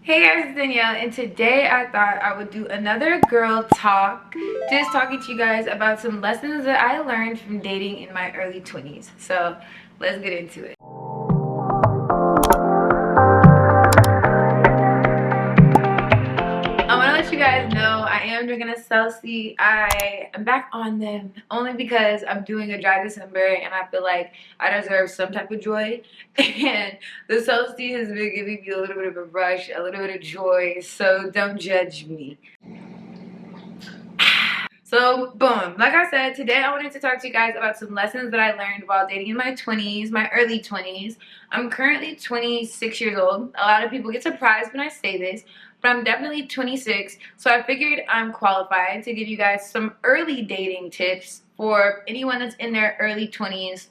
Hey guys, it's Danielle, and today I thought I would do another girl talk, just talking to you guys about some lessons that I learned from dating in my early 20s. So let's get into it. I want to let you guys know I am drinking a Celsius. I am back on them only because I'm doing a dry December and I feel like I deserve some type of joy. And the Celsius has been giving me a little bit of a rush, a little bit of joy, so don't judge me. So boom, like I said, today I wanted to talk to you guys about some lessons that I learned while dating in my 20s, my early 20s. I'm currently 26 years old. A lot of people get surprised when I say this, but I'm definitely 26. So I figured I'm qualified to give you guys some early dating tips for anyone that's in their early 20s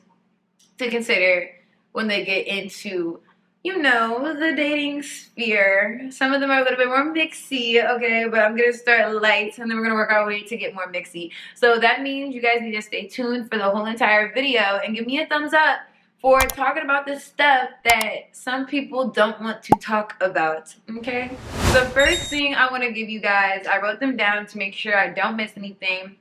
to consider when they get into, you know, the dating sphere. Some of them are a little bit more mixy, okay, but I'm gonna start light and then we're gonna work our way to get more mixy. So that means you guys need to stay tuned for the whole entire video and give me a thumbs up for talking about this stuff that some people don't want to talk about, okay? The first thing I want to give you guys, I wrote them down to make sure I don't miss anything.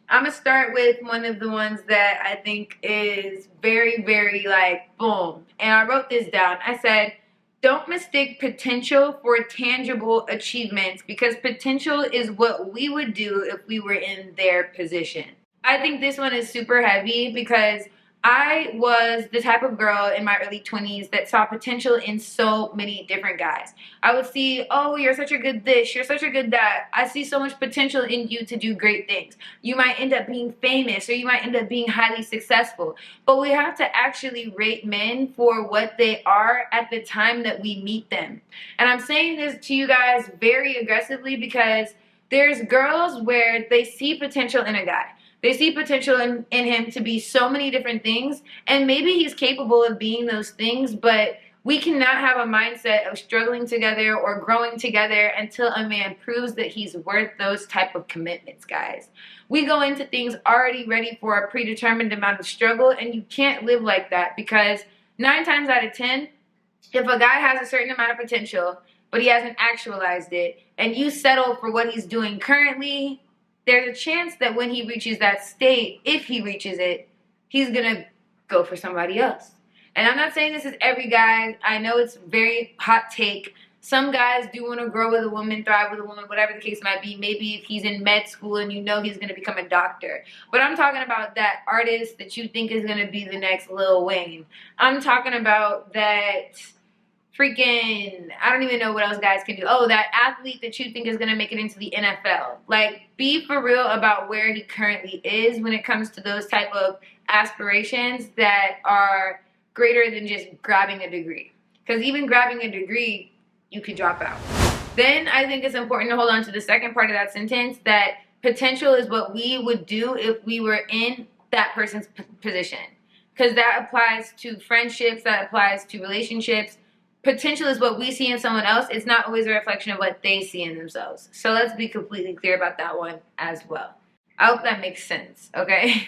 I'm gonna start with one of the ones that I think is very, very like boom. And I wrote this down. I said, don't mistake potential for tangible achievements, because potential is what we would do if we were in their position. I think this one is super heavy because I was the type of girl in my early 20s that saw potential in so many different guys. I would see, oh, you're such a good this, you're such a good that. I see so much potential in you to do great things. You might end up being famous or you might end up being highly successful. But we have to actually rate men for what they are at the time that we meet them. And I'm saying this to you guys very aggressively because there's girls where they see potential in a guy. They see potential in him to be so many different things, and maybe he's capable of being those things, but we cannot have a mindset of struggling together or growing together until a man proves that he's worth those type of commitments, guys. We go into things already ready for a predetermined amount of struggle, and you can't live like that, because 9 times out of 10, if a guy has a certain amount of potential, but he hasn't actualized it, and you settle for what he's doing currently, there's a chance that when he reaches that state, if he reaches it, he's gonna go for somebody else. And I'm not saying this is every guy. I know it's very hot take. Some guys do want to grow with a woman, thrive with a woman, whatever the case might be. Maybe if he's in med school and you know he's going to become a doctor. But I'm talking about that artist that you think is going to be the next Lil Wayne. I'm talking about that freaking, I don't even know what else guys can do. Oh, that athlete that you think is going to make it into the NFL. Like, be for real about where he currently is when it comes to those type of aspirations that are greater than just grabbing a degree. Because even grabbing a degree, you could drop out. Then I think it's important to hold on to the second part of that sentence, that potential is what we would do if we were in that person's position. Because that applies to friendships, that applies to relationships. Potential is what we see in someone else. It's not always a reflection of what they see in themselves. So let's be completely clear about that one as well. I hope that makes sense, okay?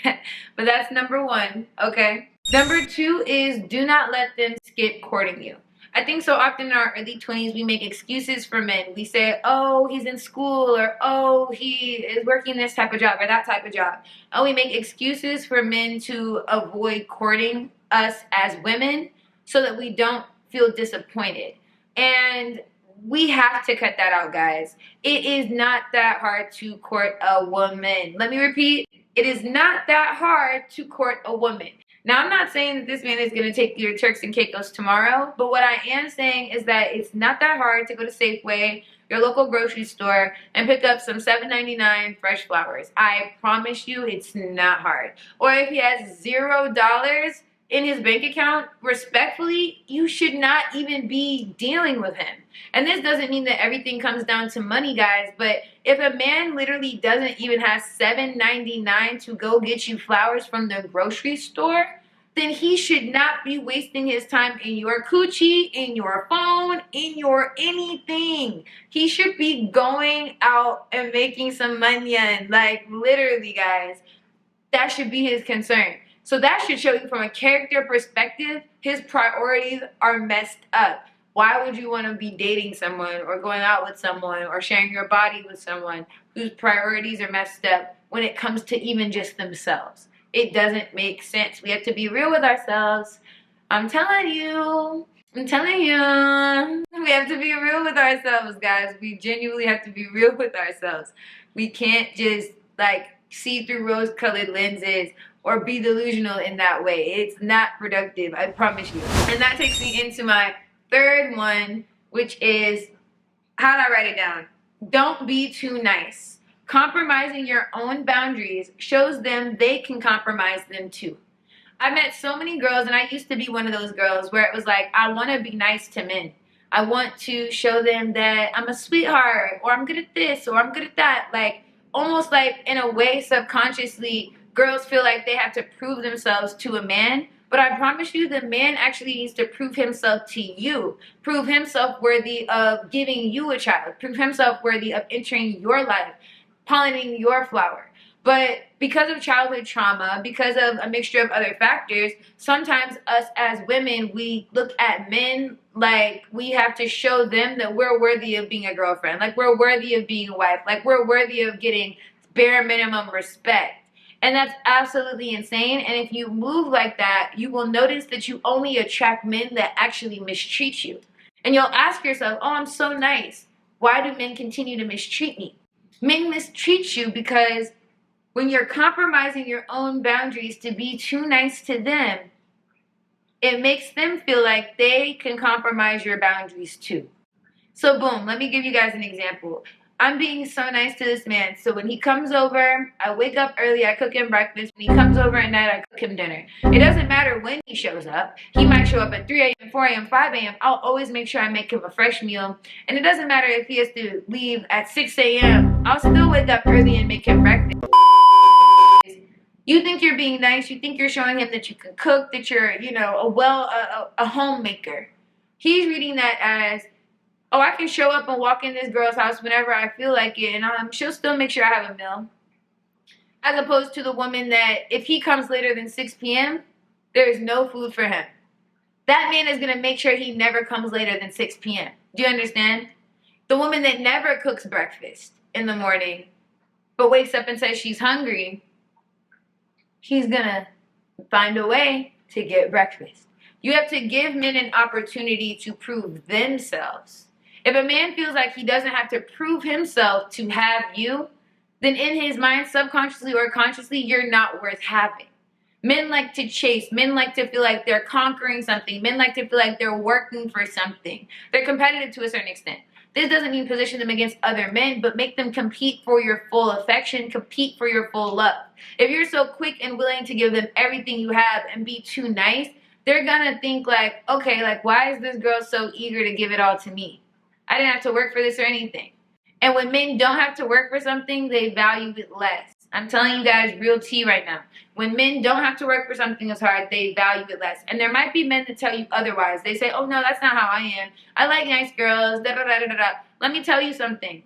But that's number 1, okay? Number 2 is do not let them skip courting you. I think so often in our early 20s, we make excuses for men. We say, oh, he's in school, or oh, he is working this type of job or that type of job. And we make excuses for men to avoid courting us as women so that we don't feel disappointed. And we have to cut that out, guys. It is not that hard to court a woman. Let me repeat. It is not that hard to court a woman. Now, I'm not saying that this man is going to take your Turks and Caicos tomorrow, but what I am saying is that it's not that hard to go to Safeway, your local grocery store, and pick up some $7.99 fresh flowers. I promise you it's not hard. Or if he has $0 in his bank account, respectfully, you should not even be dealing with him. And this doesn't mean that everything comes down to money, guys, but if a man literally doesn't even have $7.99 to go get you flowers from the grocery store, then he should not be wasting his time in your coochie, in your phone, in your anything. He should be going out and making some money, and like literally, guys, that should be his concern. So that should show you from a character perspective, his priorities are messed up. Why would you want to be dating someone or going out with someone or sharing your body with someone whose priorities are messed up when it comes to even just themselves? It doesn't make sense. We have to be real with ourselves. I'm telling you. I'm telling you. We have to be real with ourselves, guys. We genuinely have to be real with ourselves. We can't just like see through rose-colored lenses or be delusional in that way. It's not productive, I promise you. And that takes me into my third one, which is, how did I write it down? Don't be too nice. Compromising your own boundaries shows them they can compromise them too. I met so many girls, and I used to be one of those girls where it was like, I want to be nice to men. I want to show them that I'm a sweetheart, or I'm good at this, or I'm good at that. Like, almost like in a way, subconsciously, girls feel like they have to prove themselves to a man. But I promise you, the man actually needs to prove himself to you. Prove himself worthy of giving you a child. Prove himself worthy of entering your life, pollinating your flower. But because of childhood trauma, because of a mixture of other factors, sometimes us as women, we look at men like we have to show them that we're worthy of being a girlfriend, like we're worthy of being a wife, like we're worthy of getting bare minimum respect. And that's absolutely insane. And if you move like that, you will notice that you only attract men that actually mistreat you. And you'll ask yourself, oh, I'm so nice. Why do men continue to mistreat me? Men mistreat you because when you're compromising your own boundaries to be too nice to them, it makes them feel like they can compromise your boundaries too. So boom, let me give you guys an example. I'm being so nice to this man. So when he comes over, I wake up early, I cook him breakfast. When he comes over at night, I cook him dinner. It doesn't matter when he shows up. He might show up at 3 a.m., 4 a.m., 5 a.m. I'll always make sure I make him a fresh meal. And it doesn't matter if he has to leave at 6 a.m. I'll still wake up early and make him breakfast. You think you're being nice. You think you're showing him that you can cook, that you're, you know, a homemaker. He's reading that as, oh, I can show up and walk in this girl's house whenever I feel like it, and she'll still make sure I have a meal. As opposed to the woman that if he comes later than 6 p.m., there is no food for him. That man is going to make sure he never comes later than 6 p.m. Do you understand? The woman that never cooks breakfast in the morning, but wakes up and says she's hungry, he's going to find a way to get breakfast. You have to give men an opportunity to prove themselves. If a man feels like he doesn't have to prove himself to have you, then in his mind, subconsciously or consciously, you're not worth having. Men like to chase. Men like to feel like they're conquering something. Men like to feel like they're working for something. They're competitive to a certain extent. This doesn't mean position them against other men, but make them compete for your full affection, compete for your full love. If you're so quick and willing to give them everything you have and be too nice, they're gonna think like, okay, like why is this girl so eager to give it all to me? I didn't have to work for this or anything. And when men don't have to work for something, they value it less. I'm telling you guys real tea right now. When men don't have to work for something as hard, they value it less. And there might be men that tell you otherwise. They say, oh no, that's not how I am. I like nice girls, da da da da da da. Let me tell you something.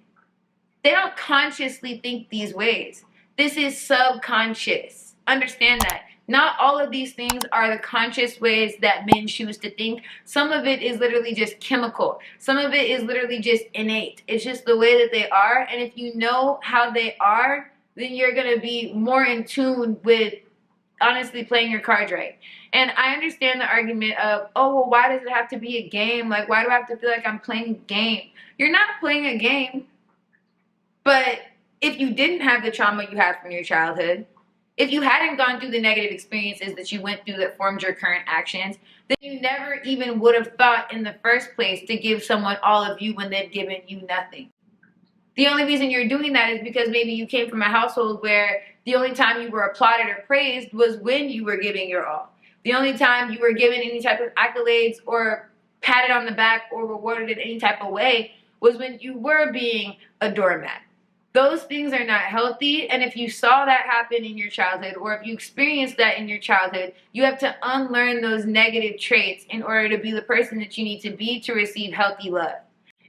They don't consciously think these ways. This is subconscious. Understand that. Not all of these things are the conscious ways that men choose to think. Some of it is literally just chemical. Some of it is literally just innate. It's just the way that they are. And if you know how they are, then you're going to be more in tune with honestly playing your cards right. And I understand the argument of, oh, well, why does it have to be a game? Like, why do I have to feel like I'm playing a game? You're not playing a game. But if you didn't have the trauma you had from your childhood, if you hadn't gone through the negative experiences that you went through that formed your current actions, then you never even would have thought in the first place to give someone all of you when they've given you nothing. The only reason you're doing that is because maybe you came from a household where the only time you were applauded or praised was when you were giving your all. The only time you were given any type of accolades or patted on the back or rewarded in any type of way was when you were being a doormat. Those things are not healthy, and if you saw that happen in your childhood, or if you experienced that in your childhood, you have to unlearn those negative traits in order to be the person that you need to be to receive healthy love.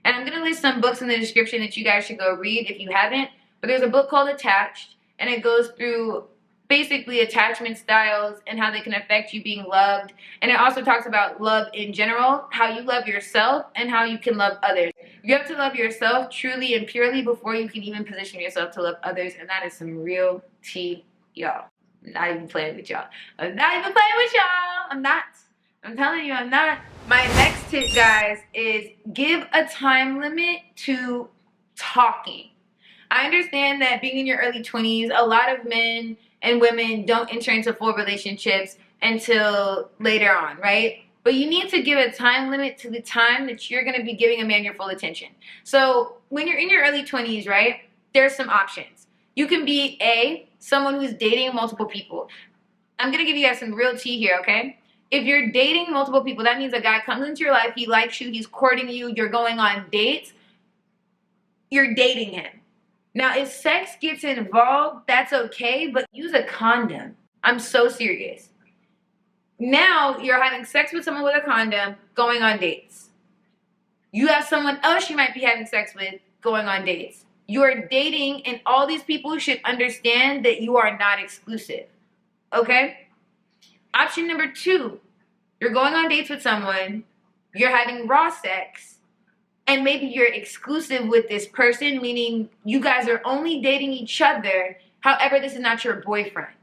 And I'm going to list some books in the description that you guys should go read if you haven't, but there's a book called Attached, and it goes through basically attachment styles and how they can affect you being loved. And it also talks about love in general, how you love yourself and how you can love others. You have to love yourself truly and purely before you can even position yourself to love others. And that is some real tea, y'all. I'm not even playing with y'all. I'm not even playing with y'all. I'm not. I'm telling you, I'm not. My next tip, guys, is give a time limit to talking. I understand that being in your early 20s, a lot of men and women don't enter into full relationships until later on, right? But you need to give a time limit to the time that you're going to be giving a man your full attention. So when you're in your early 20s, right, there's some options. You can be someone who's dating multiple people. I'm going to give you guys some real tea here, okay? If you're dating multiple people, that means a guy comes into your life, he likes you, he's courting you, you're going on dates, you're dating him. Now, if sex gets involved, that's okay, but use a condom. I'm so serious. Now, you're having sex with someone with a condom, going on dates. You have someone else you might be having sex with, going on dates. You're dating, and all these people should understand that you are not exclusive, okay? Option number 2, you're going on dates with someone, you're having raw sex, and maybe you're exclusive with this person, meaning you guys are only dating each other. However, this is not your boyfriend.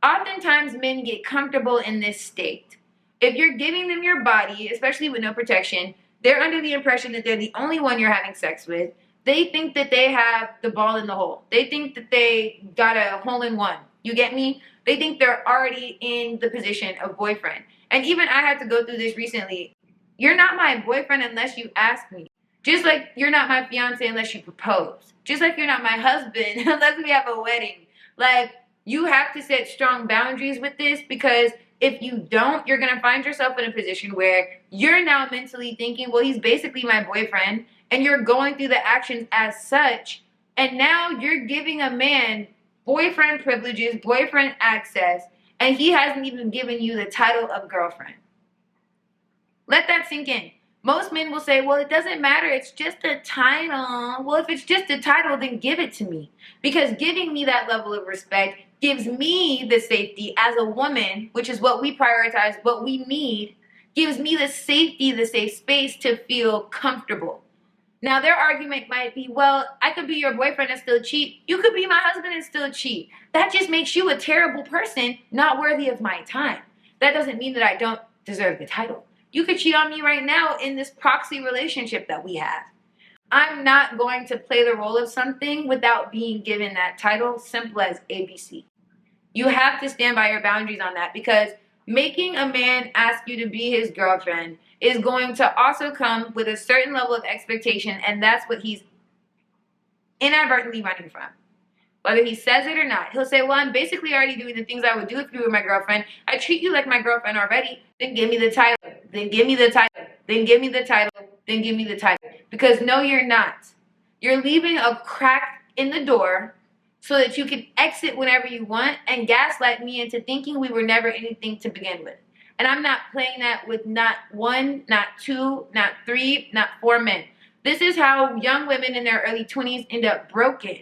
Oftentimes, men get comfortable in this state. If you're giving them your body, especially with no protection, they're under the impression that they're the only one you're having sex with. They think that they have the ball in the hole. They think that they got a hole in one. You get me? They think they're already in the position of boyfriend. And even I had to go through this recently. You're not my boyfriend unless you ask me. Just like you're not my fiance unless you propose. Just like you're not my husband unless we have a wedding. Like, you have to set strong boundaries with this, because if you don't, you're going to find yourself in a position where you're now mentally thinking, well, he's basically my boyfriend, and you're going through the actions as such, and now you're giving a man boyfriend privileges, boyfriend access, and he hasn't even given you the title of girlfriend. Let that sink in. Most men will say, well, it doesn't matter, it's just a title. Well, if it's just a title, then give it to me. Because giving me that level of respect gives me the safety as a woman, which is what we prioritize, what we need, gives me the safety, the safe space to feel comfortable. Now, their argument might be, well, I could be your boyfriend and still cheat. You could be my husband and still cheat. That just makes you a terrible person, not worthy of my time. That doesn't mean that I don't deserve the title. You could cheat on me right now in this proxy relationship that we have. I'm not going to play the role of something without being given that title, simple as ABC. You have to stand by your boundaries on that, because making a man ask you to be his girlfriend is going to also come with a certain level of expectation, and that's what he's inadvertently running from. Whether he says it or not, he'll say, well, I'm basically already doing the things I would do if you were my girlfriend. I treat you like my girlfriend already. Then give me the title. Then give me the title. Then give me the title. Then give me the title. Because no, you're not. You're leaving a crack in the door so that you can exit whenever you want and gaslight me into thinking we were never anything to begin with. And I'm not playing that with not 1, not 2, not 3, not 4 men. This is how young women in their early 20s end up broken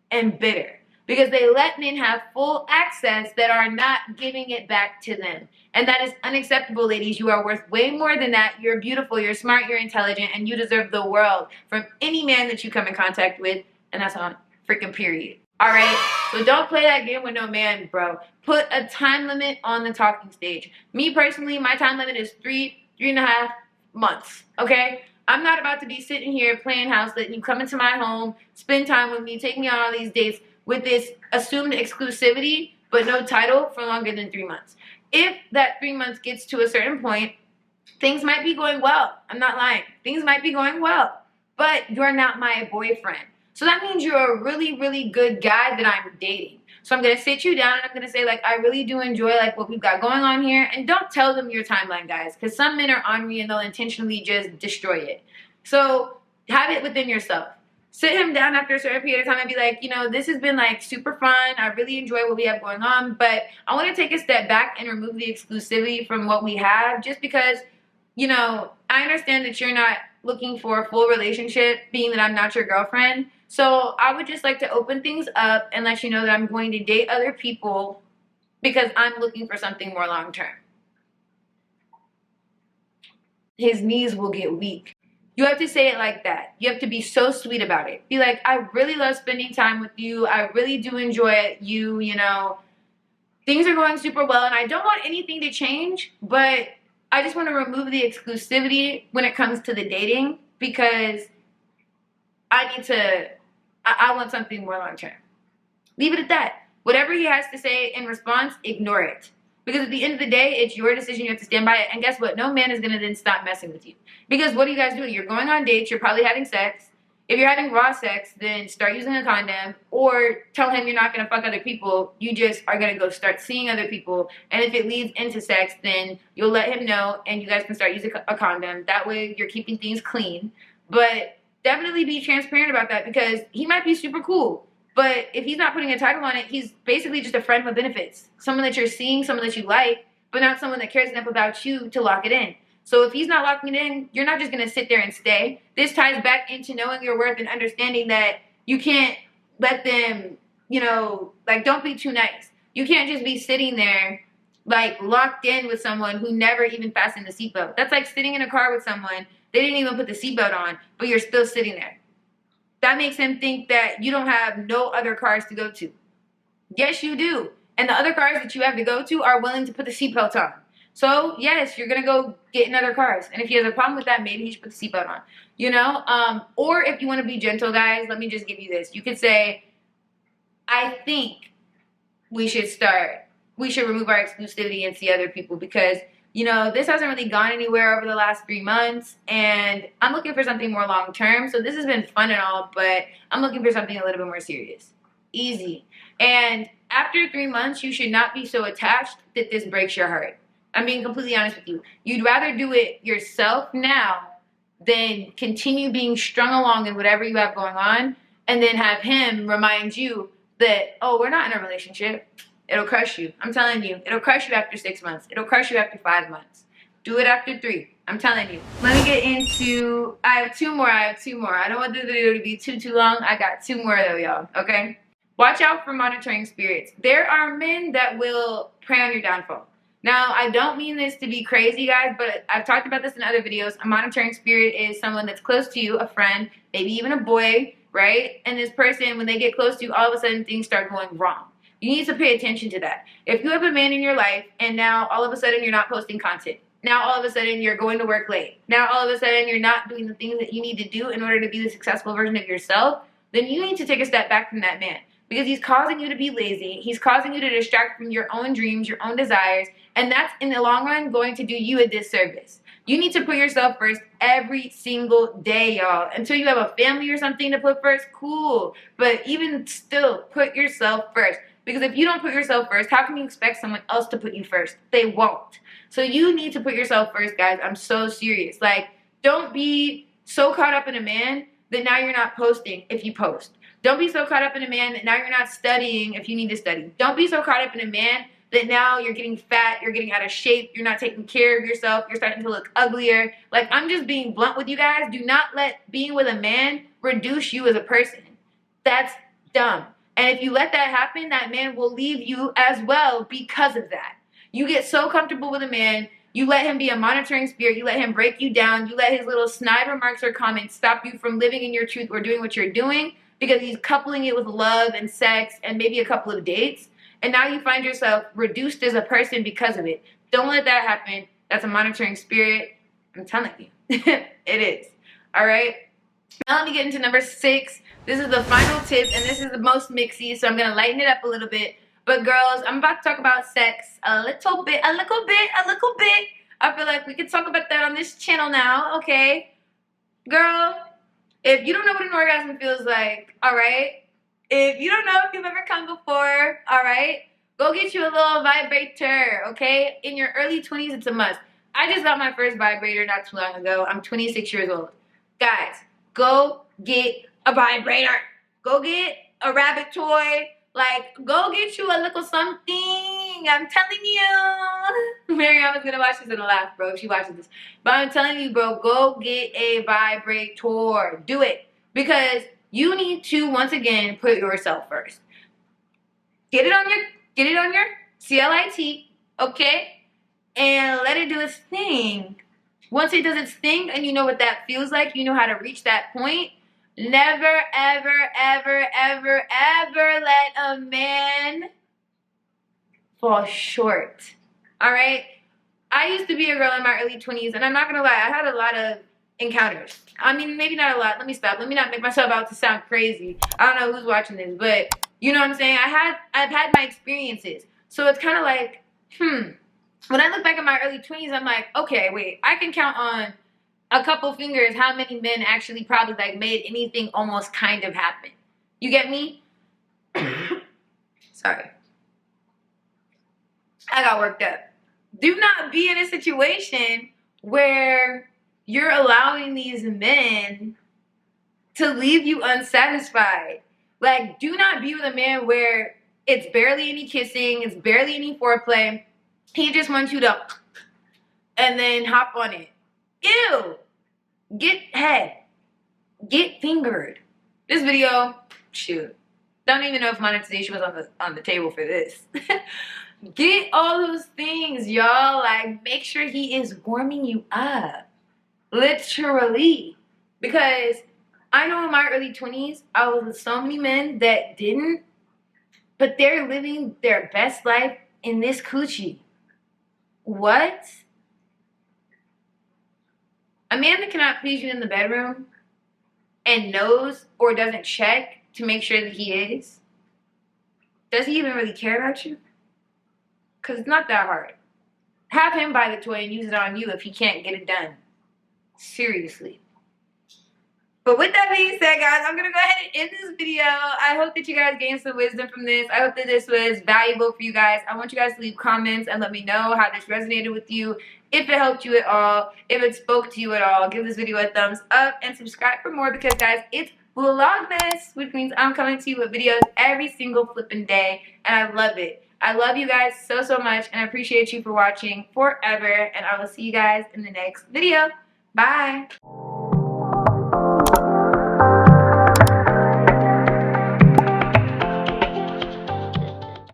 and bitter, because they let men have full access that are not giving it back to them. And that is unacceptable, ladies. You are worth way more than that. You're beautiful, you're smart, you're intelligent, and you deserve the world from any man that you come in contact with. And that's on freaking period. All right? So don't play that game with no man, bro. Put a time limit on the talking stage. Me personally, my time limit is 3.5 months, okay? I'm not about to be sitting here playing house, letting you come into my home, spend time with me, take me on all these dates with this assumed exclusivity, but no title for longer than 3 months. If that 3 months gets to a certain point, things might be going well. I'm not lying. Things might be going well, but you're not my boyfriend. So that means you're a really, really good guy that I'm dating. So I'm going to sit you down and I'm going to say, like, I really do enjoy, like, what we've got going on here. And don't tell them your timeline, guys, because some men are ornery and they'll intentionally just destroy it. So have it within yourself. Sit him down after a certain period of time and be like, you know, this has been, like, super fun. I really enjoy what we have going on. But I want to take a step back and remove the exclusivity from what we have, just because, you know, I understand that you're not looking for a full relationship, being that I'm not your girlfriend. So I would just like to open things up and let you know that I'm going to date other people because I'm looking for something more long term. His knees will get weak. You have to say it like that. You have to be so sweet about it. Be like, I really love spending time with you. I really do enjoy you, you know. Things are going super well, and I don't want anything to change, but I just want to remove the exclusivity when it comes to the dating, because I want something more long term. Leave it at that. Whatever he has to say in response, ignore it. Because at the end of the day, it's your decision. You have to stand by it. And guess what? No man is going to then stop messing with you. Because what are you guys doing? You're going on dates. You're probably having sex. If you're having raw sex, then start using a condom. Or tell him you're not going to fuck other people. You just are going to go start seeing other people. And if it leads into sex, then you'll let him know. And you guys can start using a condom. That way you're keeping things clean. But definitely be transparent about that, because he might be super cool. But if he's not putting a title on it, he's basically just a friend with benefits. Someone that you're seeing, someone that you like, but not someone that cares enough about you to lock it in. So if he's not locking it in, you're not just going to sit there and stay. This ties back into knowing your worth and understanding that you can't let them, you know, like, don't be too nice. You can't just be sitting there, like, locked in with someone who never even fastened the seatbelt. That's like sitting in a car with someone, they didn't even put the seatbelt on, but you're still sitting there. That makes him think that you don't have no other cars to go to. Yes, you do. And the other cars that you have to go to are willing to put the seatbelt on. So, yes, you're going to go get in other cars. And if he has a problem with that, maybe he should put the seatbelt on. You know? Or if you want to be gentle, guys, let me just give you this. You could say, I think we should remove our exclusivity and see other people, because, you know, this hasn't really gone anywhere over the last 3 months, and I'm looking for something more long term. So this has been fun and all, but I'm looking for something a little bit more serious. Easy. And after 3 months, you should not be so attached that this breaks your heart. I'm being completely honest with you. You'd rather do it yourself now than continue being strung along in whatever you have going on, and then have him remind you that, oh, we're not in a relationship. It'll crush you. I'm telling you. It'll crush you after 6 months. It'll crush you after 5 months. Do it after 3. I'm telling you. Let me get into, I have two more. I don't want this video to be too long. I got 2 more though, y'all. Okay? Watch out for monitoring spirits. There are men that will prey on your downfall. Now, I don't mean this to be crazy, guys, but I've talked about this in other videos. A monitoring spirit is someone that's close to you, a friend, maybe even a boy, right? And this person, when they get close to you, all of a sudden things start going wrong. You need to pay attention to that. If you have a man in your life and now all of a sudden you're not posting content, now all of a sudden you're going to work late, now all of a sudden you're not doing the things that you need to do in order to be the successful version of yourself, then you need to take a step back from that man, because he's causing you to be lazy. He's causing you to distract from your own dreams, your own desires, and that's in the long run going to do you a disservice. You need to put yourself first every single day, y'all. Until you have a family or something to put first, cool. But even still, put yourself first. Because if you don't put yourself first, how can you expect someone else to put you first? They won't. So you need to put yourself first, guys. I'm so serious. Like, don't be so caught up in a man that now you're not posting if you post. Don't be so caught up in a man that now you're not studying if you need to study. Don't be so caught up in a man that now you're getting fat, you're getting out of shape, you're not taking care of yourself, you're starting to look uglier. Like, I'm just being blunt with you guys. Do not let being with a man reduce you as a person. That's dumb. And if you let that happen, that man will leave you as well because of that. You get so comfortable with a man, you let him be a monitoring spirit, you let him break you down, you let his little snide remarks or comments stop you from living in your truth or doing what you're doing, because he's coupling it with love and sex and maybe a couple of dates. And now you find yourself reduced as a person because of it. Don't let that happen. That's a monitoring spirit. I'm telling you. It is. All right? Now let me get into number 6. This is the final tip, and this is the most mixy, so I'm going to lighten it up a little bit. But girls, I'm about to talk about sex a little bit. I feel like we can talk about that on this channel now, okay? Girl, if you don't know what an orgasm feels like, all right? If you don't know if you've ever come before, all right, go get you a little vibrator, okay? In your early 20s, it's a must. I just got my first vibrator not too long ago. I'm 26 years old. Guys, go get a vibrator. Go get a rabbit toy. Like, go get you a little something. I'm telling you. Mariama's going to watch this and laugh, bro, if she watches this. But I'm telling you, bro, go get a vibrator. Do it. Because you need to, once again, put yourself first. Get it on your C-L-I-T, okay? And let it do its thing. Once it does its thing and you know what that feels like, you know how to reach that point, never, ever, ever, ever, ever let a man fall short. All right? I used to be a girl in my early 20s, and I'm not going to lie, I had a lot of encounters. I mean, maybe not a lot. Let me stop. Let me not make myself out to sound crazy. I don't know who's watching this, but you know what I'm saying? I've had my experiences. So it's kind of like, when I look back at my early 20s, I'm like, okay, wait, I can count on a couple fingers how many men actually probably like made anything almost kind of happen. You get me? Sorry. I got worked up. Do not be in a situation where you're allowing these men to leave you unsatisfied. Like, do not be with a man where it's barely any kissing, it's barely any foreplay. He just wants you to and then hop on it. Ew. Get head. Get fingered. This video, shoot. Don't even know if monetization was on the table for this. Get all those things, y'all. Like, make sure he is warming you up. Literally. Because I know in my early 20s, I was with so many men that didn't, but they're living their best life in this coochie. What? A man that cannot please you in the bedroom and knows or doesn't check to make sure that he is, does he even really care about you? Because it's not that hard. Have him buy the toy and use it on you if he can't get it done. Seriously. But with that being said, guys, I'm going to go ahead and end this video. I hope that you guys gained some wisdom from this. I hope that this was valuable for you guys. I want you guys to leave comments and let me know how this resonated with you. If it helped you at all, if it spoke to you at all, give this video a thumbs up and subscribe for more because, guys, it's VLOGMAS, which means I'm coming to you with videos every single flipping day, and I love it. I love you guys so, so much, and I appreciate you for watching forever, and I will see you guys in the next video. Bye.